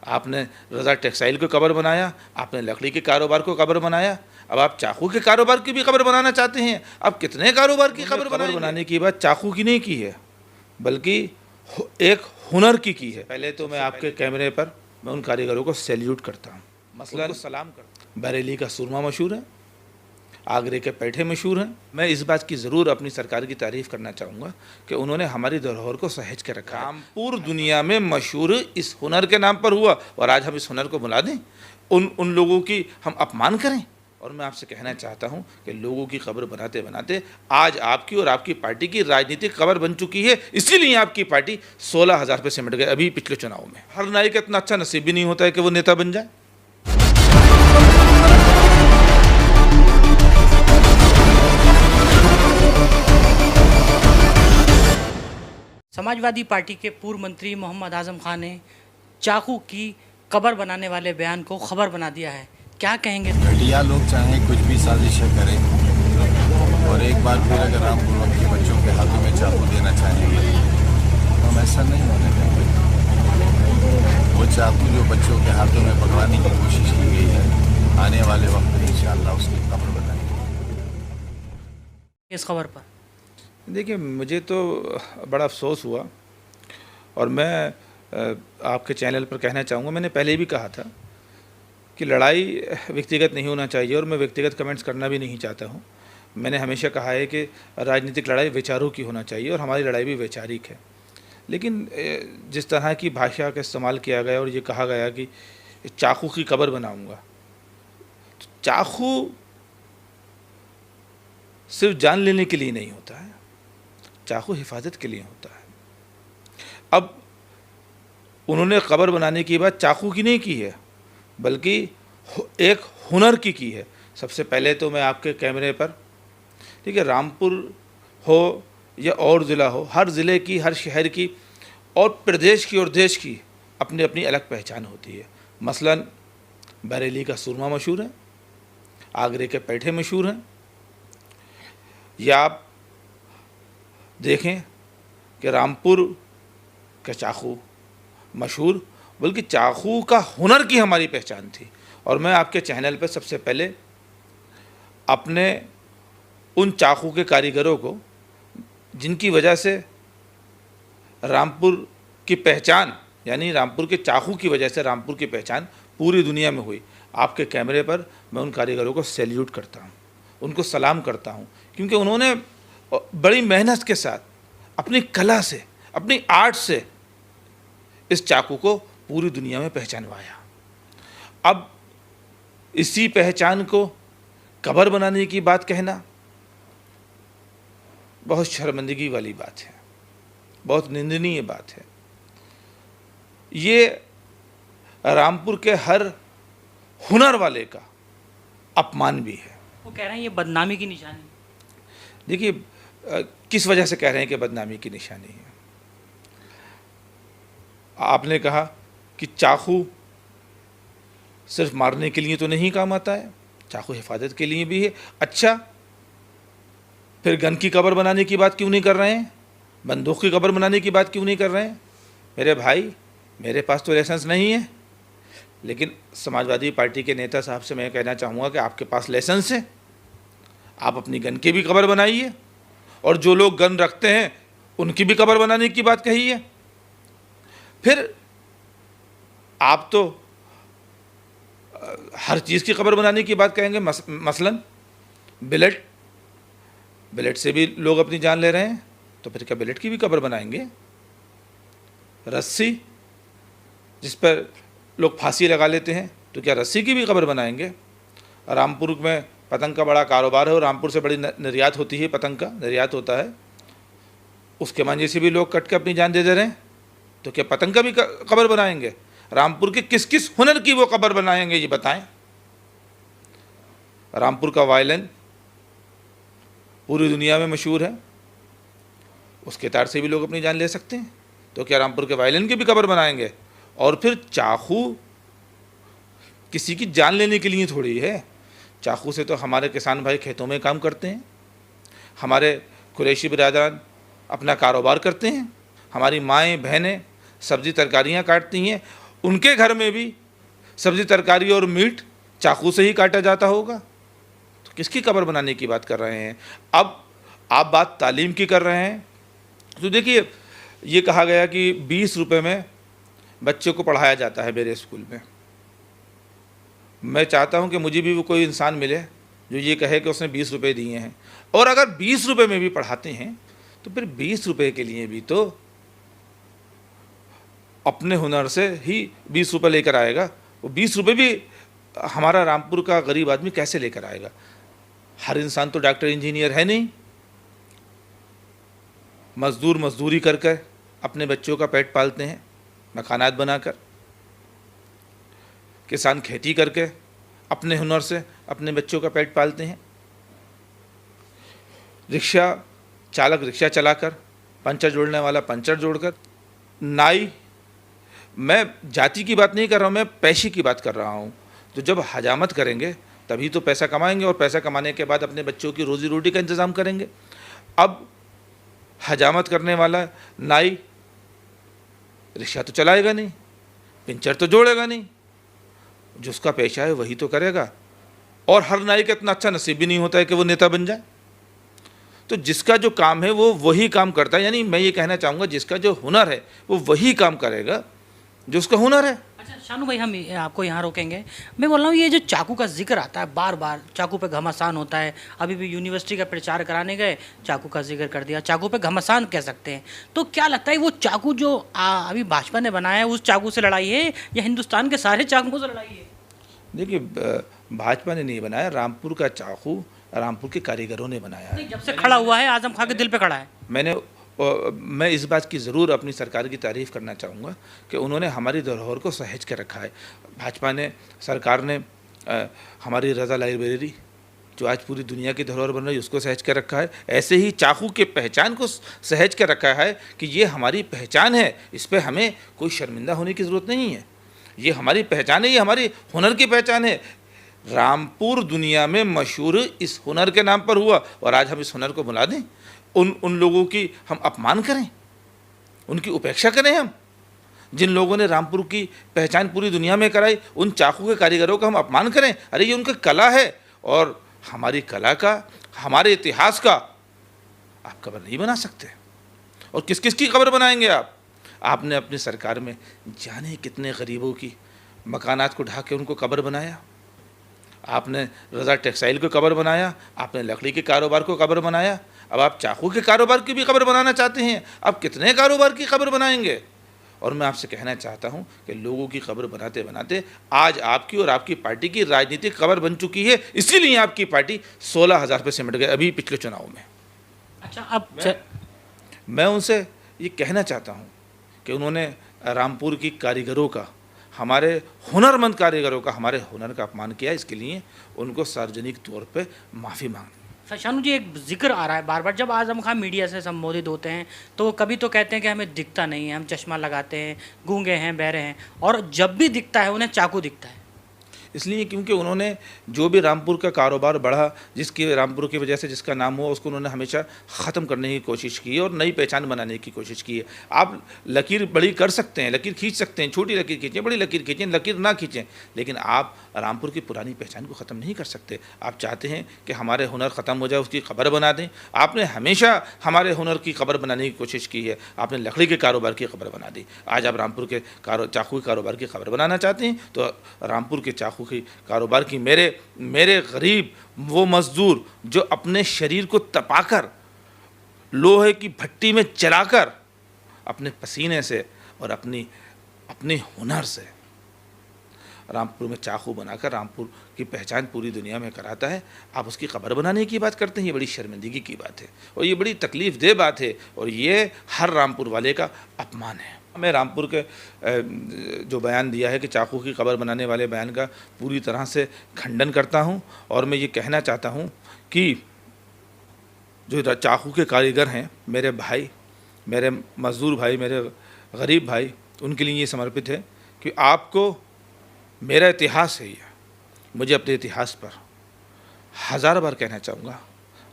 आपने रज़ा टेक्सटाइल को कबर बनाया, आपने लकड़ी के कारोबार को कबर बनाया, अब आप चाकू के कारोबार की भी कबर बनाना चाहते हैं। अब कितने कारोबार की कबर बनाने की बात चाकू की नहीं की है, बल्कि एक हुनर की है। पहले तो मैं आपके कैमरे पर मैं उन कारीगरों को सैल्यूट करता हूँ, मसलन सलाम करता हूँ। बरेली का सुरमा मशहूर है, आगरे के पैठे मशहूर हैं। मैं इस बात की ज़रूर अपनी सरकार की तारीफ़ करना चाहूँगा कि उन्होंने हमारी धरोहर को सहेज के रखा। रामपुर दुनिया में मशहूर इस हुनर के नाम पर हुआ और आज हम इस हुनर को भुला दें, उन लोगों की हम अपमान करें। और मैं आपसे कहना चाहता हूं कि लोगों की खबर बनाते बनाते आज आपकी और आपकी पार्टी की राजनीतिक खबर बन चुकी है। इसीलिए आपकी पार्टी 16,000 पे सिमट गई अभी पिछले चुनाव में। हर नाई का इतना अच्छा नसीब भी नहीं होता है कि वो नेता बन जाए। समाजवादी पार्टी के पूर्व मंत्री मोहम्मद आजम खान ने चाकू की कबर बनाने वाले बयान को खबर बना दिया है। क्या कहेंगे? घटिया लोग चाहें कुछ भी साजिशें करें और एक बार फिर अगर रामपुर के बच्चों के हाथों में चाकू देना चाहेंगे तो हम ऐसा नहीं होने देंगे। वो चाकू जो बच्चों के हाथों में पकड़ाने की कोशिश की गई है, आने वाले वक्त में इंशाअल्लाह उसकी कब्र बनाएंगे। इस खबर पर देखिए, मुझे तो बड़ा अफसोस हुआ और मैं आपके चैनल पर कहना चाहूँगा, मैंने पहले भी कहा था कि लड़ाई व्यक्तिगत नहीं होना चाहिए और मैं व्यक्तिगत कमेंट्स करना भी नहीं चाहता हूँ। मैंने हमेशा कहा है कि राजनीतिक लड़ाई विचारों की होना चाहिए और हमारी लड़ाई भी वैचारिक है। लेकिन जिस तरह की भाषा का इस्तेमाल किया गया और ये कहा गया कि चाकू की कबर बनाऊँगा, तो चाकू सिर्फ जान लेने के लिए नहीं होता है, चाकू हिफाजत के लिए होता है। अब उन्होंने कबर बनाने की बात चाकू की नहीं की है, बल्कि एक हुनर की है। सबसे पहले तो मैं आपके कैमरे पर, ठीक है, रामपुर हो या और ज़िला हो, हर ज़िले की, हर शहर की और प्रदेश की और देश की अपनी अपनी अलग पहचान होती है। मसलन बरेली का सुरमा मशहूर है, आगरे के पैठे मशहूर हैं, या आप देखें कि रामपुर का चाकू मशहूर, बल्कि चाकू का हुनर की हमारी पहचान थी। और मैं आपके चैनल पर सबसे पहले अपने उन चाकू के कारीगरों को, जिनकी वजह से रामपुर की पहचान, यानी रामपुर के चाकू की वजह से रामपुर की पहचान पूरी दुनिया में हुई, आपके कैमरे पर मैं उन कारीगरों को सैल्यूट करता हूँ, उनको सलाम करता हूँ, क्योंकि उन्होंने बड़ी मेहनत के साथ अपनी कला से, अपनी आर्ट से इस चाकू को पूरी दुनिया में पहचानवाया। अब इसी पहचान को कबर बनाने की बात कहना बहुत शर्मिंदगी वाली बात है, बहुत निंदनीय बात है। ये रामपुर के हर हुनर वाले का अपमान भी है। वो कह रहे हैं ये बदनामी की निशानी। देखिए, किस वजह से कह रहे हैं कि बदनामी की निशानी है? आपने कहा कि चाकू सिर्फ मारने के लिए तो नहीं काम आता है, चाकू हिफाजत के लिए भी है। अच्छा, फिर गन की कबर बनाने की बात क्यों नहीं कर रहे हैं? बंदूक की कबर बनाने की बात क्यों नहीं कर रहे हैं? मेरे भाई, मेरे पास तो लाइसेंस नहीं है, लेकिन समाजवादी पार्टी के नेता साहब से मैं कहना चाहूँगा कि आपके पास लाइसेंस है, आप अपनी गन की भी कबर बनाइए, और जो लोग गन रखते हैं उनकी भी कबर बनाने की बात कही है। फिर आप तो हर चीज़ की कबर बनाने की बात कहेंगे। मसलन बिलेट से भी लोग अपनी जान ले रहे हैं, तो फिर क्या बिलेट की भी कबर बनाएंगे? रस्सी, जिस पर लोग फांसी लगा लेते हैं, तो क्या रस्सी की भी कबर बनाएंगे? रामपुर में पतंग का बड़ा कारोबार है और रामपुर से बड़ी निर्यात होती है, पतंग का निर्यात होता है, उसके मांझे से भी लोग कट के अपनी जान दे रहे हैं, तो क्या पतंग का भी कबर बनाएंगे? रामपुर के किस किस हुनर की वो कबर बनाएंगे, ये बताएं। रामपुर का वायलिन पूरी दुनिया में मशहूर है, उसके तार से भी लोग अपनी जान ले सकते हैं, तो क्या रामपुर के वायलिन की भी कबर बनाएंगे? और फिर चाकू किसी की जान लेने के लिए थोड़ी है। चाकू से तो हमारे किसान भाई खेतों में काम करते हैं, हमारे कुरैशी बिरादरान अपना कारोबार करते हैं, हमारी माएँ बहनें सब्ज़ी तरकारियाँ काटती हैं, उनके घर में भी सब्जी तरकारी और मीट चाकू से ही काटा जाता होगा। तो किसकी कब्र बनाने की बात कर रहे हैं? अब आप बात तालीम की कर रहे हैं। तो देखिए, ये कहा गया कि 20 रुपये में बच्चे को पढ़ाया जाता है मेरे स्कूल में। मैं चाहता हूँ कि मुझे भी वो कोई इंसान मिले जो ये कहे कि उसने 20 रुपये दिए हैं। और अगर 20 रुपये में भी पढ़ाते हैं तो फिर 20 रुपये के लिए भी तो अपने हुनर से ही 20 रुपये लेकर आएगा। वो 20 रुपये भी हमारा रामपुर का गरीब आदमी कैसे लेकर आएगा? हर इंसान तो डॉक्टर इंजीनियर है नहीं। मजदूर मजदूरी कर कर अपने बच्चों का पेट पालते हैं, मकानात बनाकर। किसान खेती करके अपने हुनर से अपने बच्चों का पेट पालते हैं। रिक्शा चालक रिक्शा चलाकर, पंचर जोड़ने वाला पंचर जोड़कर, नाई, मैं जाति की बात नहीं कर रहा हूँ, मैं पैसे की बात कर रहा हूँ। तो जब हजामत करेंगे तभी तो पैसा कमाएंगे, और पैसा कमाने के बाद अपने बच्चों की रोजी रोटी का इंतज़ाम करेंगे। अब हजामत करने वाला नाई रिक्शा तो चलाएगा नहीं, पंचर तो जोड़ेगा नहीं, जिसका पेशा है वही तो करेगा। और हर नाई का इतना अच्छा नसीब भी नहीं होता है कि वो नेता बन जाए। तो जिसका जो काम है वो वही काम करता है। यानी मैं ये कहना चाहूँगा, जिसका जो हुनर है वो वही काम करेगा जो उसका हुनर है। अच्छा शानू भाई, हम आपको यहाँ रोकेंगे। मैं बोल रहा हूँ, ये जो चाकू का जिक्र आता है बार बार, चाकू पे घमासान होता है। अभी भी यूनिवर्सिटी का प्रचार कराने गए, चाकू का जिक्र कर दिया। चाकू पे घमासान कह सकते हैं। तो क्या लगता है, वो चाकू जो अभी भाजपा ने बनाया है, उस चाकू से लड़ाई है या हिंदुस्तान के सारे चाकुओं से लड़ाई है? देखिए, भाजपा ने नहीं बनाया, रामपुर का चाकू रामपुर के कारीगरों ने बनाया है। जब से खड़ा हुआ है, आजम खां के दिल पे खड़ा है। मैं इस बात की ज़रूर अपनी सरकार की तारीफ़ करना चाहूँगा कि उन्होंने हमारी धरोहर को सहेज के रखा है। भाजपा ने, सरकार ने हमारी रज़ा लाइब्रेरी जो आज पूरी दुनिया की धरोहर बन रही है उसको सहेज के रखा है। ऐसे ही चाकू के पहचान को सहेज के रखा है कि ये हमारी पहचान है, इस पर हमें कोई शर्मिंदा होने की ज़रूरत नहीं है। ये हमारी पहचान है, ये हमारी हुनर की पहचान है। रामपुर दुनिया में मशहूर इस हुनर के नाम पर हुआ, और आज हम इस हुनर को भुला दें, उन लोगों की हम अपमान करें, उनकी उपेक्षा करें। हम जिन लोगों ने रामपुर की पहचान पूरी दुनिया में कराई, उन चाकू के कारीगरों का हम अपमान करें? अरे ये उनकी कला है, और हमारी कला का, हमारे इतिहास का आप कब्र नहीं बना सकते। और किस किस की कब्र बनाएंगे आप? आपने अपनी सरकार में जाने कितने गरीबों की मकानात को ढा के उनको कब्र बनाया। आपने रज़ा टेक्सटाइल को कब्र बनाया, आपने लकड़ी के कारोबार को कब्र बनाया, अब आप चाकू के कारोबार की भी कब्र बनाना चाहते हैं। अब कितने कारोबार की कब्र बनाएंगे? और मैं आपसे कहना चाहता हूं कि लोगों की कब्र बनाते बनाते आज आपकी और आपकी पार्टी की राजनीतिक कब्र बन चुकी है। इसीलिए आपकी पार्टी 16,000 पे सिमट गई अभी पिछले चुनाव में। अच्छा, अब मैं उनसे ये कहना चाहता हूँ कि उन्होंने रामपुर की कारीगरों का, हमारे हुनरमंद कारीगरों का, हमारे हुनर का अपमान किया। इसके लिए उनको सार्वजनिक तौर पे माफ़ी मांगनी। शानू जी, एक जिक्र आ रहा है बार बार, जब आजम खान मीडिया से संबोधित होते हैं तो वो कभी तो कहते हैं कि हमें दिखता नहीं है, हम चश्मा लगाते हैं, गूंगे हैं, बहरे हैं, और जब भी दिखता है उन्हें चाकू दिखता है। इसलिए क्योंकि उन्होंने जो भी रामपुर का कारोबार बढ़ा, जिसकी रामपुर की वजह से जिसका नाम हुआ, उसको उन्होंने हमेशा ख़त्म करने की कोशिश की है और नई पहचान बनाने की कोशिश की है। आप लकीर बड़ी कर सकते हैं, लकीर खींच सकते हैं, छोटी लकीर खींचें, बड़ी लकीर खींचें, लकीर ना खींचें, लेकिन आप रामपुर की पुरानी पहचान को ख़त्म नहीं कर सकते। आप चाहते हैं कि हमारे हुनर ख़त्म हो जाए, उसकी खबर बना दें। आपने हमेशा हमारे हुनर की खबर बनाने की कोशिश की है, आपने लकड़ी के कारोबार की खबर बना दी। आज आप रामपुर के चाकू के कारोबार की खबर बनाना चाहते हैं, तो रामपुर के चाकू की कारोबार की मेरे गरीब वो मजदूर जो अपने शरीर को तपाकर लोहे की भट्टी में चलाकर अपने पसीने से और अपने हुनर से रामपुर में चाकू बनाकर रामपुर की पहचान पूरी दुनिया में कराता है, आप उसकी खबर बनाने की बात करते हैं। ये बड़ी शर्मिंदगी की बात है और ये बड़ी तकलीफ़ दे बात है, और ये हर रामपुर वाले का अपमान है। मैं रामपुर के जो बयान दिया है कि चाकू की खबर बनाने वाले बयान का पूरी तरह से खंडन करता हूं, और मैं ये कहना चाहता हूं कि जो चाकू के कारीगर हैं, मेरे भाई, मेरे मज़दूर भाई, मेरे गरीब भाई, उनके लिए ये समर्पित है कि आपको मेरा इतिहास है, ये मुझे अपने इतिहास पर 1000 बार कहना चाहूँगा,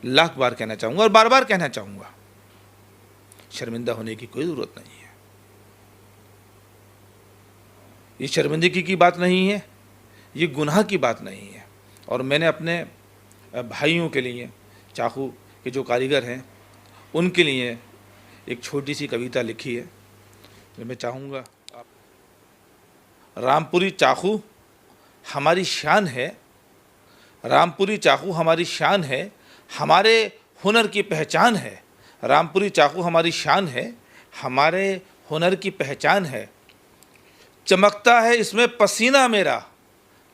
लाख बार कहना चाहूँगा और बार बार कहना चाहूँगा, शर्मिंदा होने की कोई ज़रूरत नहीं है। ये शर्मिंदगी की बात नहीं है, ये गुनाह की बात नहीं है। और मैंने अपने भाइयों के लिए, चाकू के जो कारीगर हैं उनके लिए एक छोटी सी कविता लिखी है जो मैं चाहूँगा। रामपुरी चाकू हमारी शान है, रामपुरी चाकू हमारी शान है, हमारे हुनर की पहचान है। रामपुरी चाकू हमारी शान है, हमारे हुनर की पहचान है। चमकता है इसमें पसीना मेरा,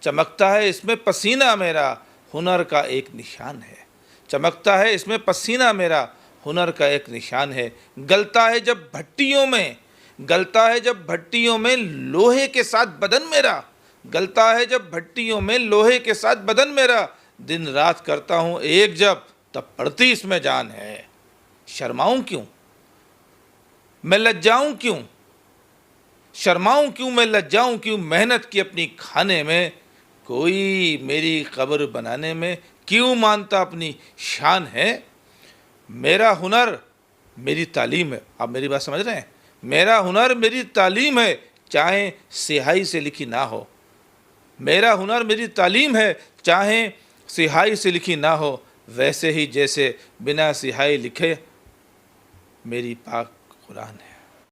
चमकता है इसमें पसीना मेरा, हुनर का एक निशान है। चमकता है इसमें पसीना मेरा, हुनर का एक निशान है। गलता है जब भट्टियों में, गलता है जब भट्टियों में लोहे के साथ बदन मेरा, गलता है जब भट्टियों में लोहे के साथ बदन मेरा। दिन रात करता हूँ एक जब, तब पड़ती इसमें जान है। शर्माऊँ क्यों, मैं लज्जाऊँ क्यों, शर्माऊँ क्यों, मैं लज्जाऊँ क्यों, मेहनत की अपनी खाने में। कोई मेरी कब्र बनाने में क्यों मानता अपनी शान है। मेरा हुनर मेरी तालीम है। आप मेरी बात समझ रहे हैं? मेरा हुनर मेरी तालीम है, चाहे स्याही से लिखी ना हो। मेरा हुनर मेरी तालीम है, चाहे स्याही से लिखी ना हो। वैसे ही जैसे बिना स्याही लिखे मेरी पाक कुरान है।